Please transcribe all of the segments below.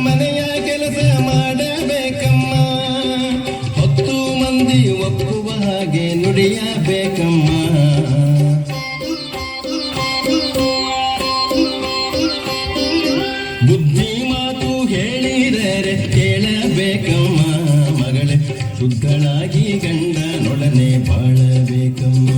ಮನೆಯ ಕೆಲಸ ಮಾಡಬೇಕಮ್ಮ, 10 ಮಂದಿ ಒಪ್ಪುವ ಹಾಗೆ ನುಡಿಯಬೇಕಮ್ಮ. ಬುದ್ಧಿ ಮಾತು ಹೇಳಿದರೆ ಕೇಳಬೇಕಮ್ಮ, ಮಗಳೇ ಶುದ್ಧಳಾಗಿ ಗಂಡನೊಡನೆ ಬಾಳಬೇಕಮ್ಮ.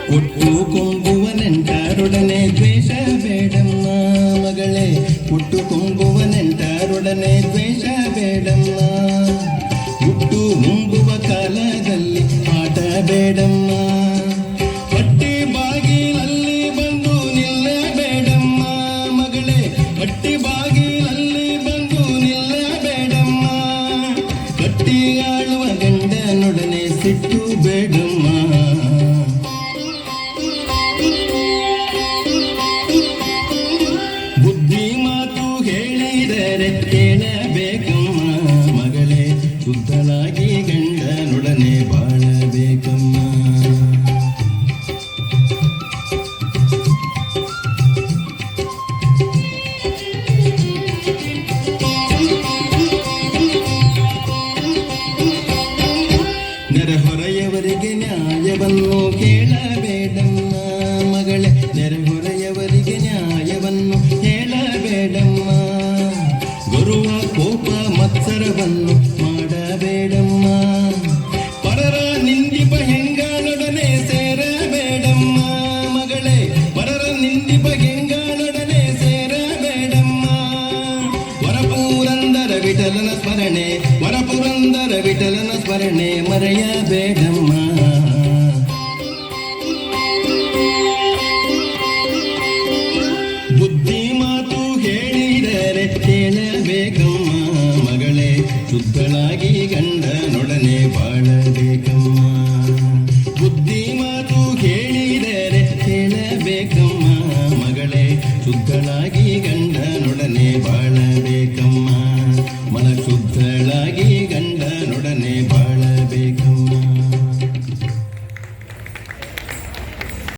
ಹುಟ್ಟು ಕೊಂಬುವ ನೆಂಟರೊಡನೆ ದ್ವೇಷ ಬೇಡಮ್ಮ, ಮಗಳೇ ಹುಟ್ಟು ಕೊಂಬುವ ನೆಂಟರೊಡನೆ ದ್ವೇಷ ಬೇಡಮ್ಮ. ಹುಟ್ಟು ಮುಂಬುವ ಕಾಲದಲ್ಲಿ ಆಟ ಬೇಡಮ್ಮ, ಹೊಟ್ಟೆ ಬಾಗಿಲಲ್ಲಿ ಬಂದು ನಿಲ್ಲಬೇಡಮ್ಮ, ಮಗಳೇ ಹೊಟ್ಟೆ ಬಾಗಿಲಲ್ಲಿ ಬಂದು ನಿಲ್ಲಬೇಡಮ್ಮ. ಕಟ್ಟಿ ಆಳುವ ಗಂಡನೊಡನೆ ಸಿಟ್ಟು ಬೇಡಮ್ಮ. ಬುದ್ಧಿ ಮಾತು ಹೇಳಿದರೆ ಕೇಳಬೇಕಮ್ಮ, ಮಗಳೇ ಶುದ್ಧಳಾಗಿ ಗಂಡನೊಡನೆ ಬಾಳಬೇಕಮ್ಮ. ನೆರೆಹೊರೆಯವರಿಗೆ ನ್ಯಾಯವನ್ನು ಕೇಳಬೇಡಮ್ಮ, ಮಗಳೇ ನೆರೆಹೊರೆಯವರಿಗೆ ನ್ಯಾಯವನ್ನು ಹೇಳಬೇಡಮ್ಮ. ಗೌರವ ಕೋಪ ಮತ್ಸರವನ್ನು ಮಾಡಬೇಡಮ್ಮ, ಪರರ ನಿಂದಿಪ ಹೆಂಗಳೊಡನೆ ಸೇರಬೇಡಮ್ಮ, ಮಗಳೇ ಪರರ ನಿಂದಿಪ ಹೆಂಗಳೊಡನೆ ಸೇರಬೇಡಮ್ಮ. ವರಪುರಂದರ ವಿಠಲನ ಸ್ಮರಣೆ, ವರಪುರಂದರ ವಿಠಲನ ಸ್ಮರಣೆ ಮರೆಯಬೇಡಮ್ಮ.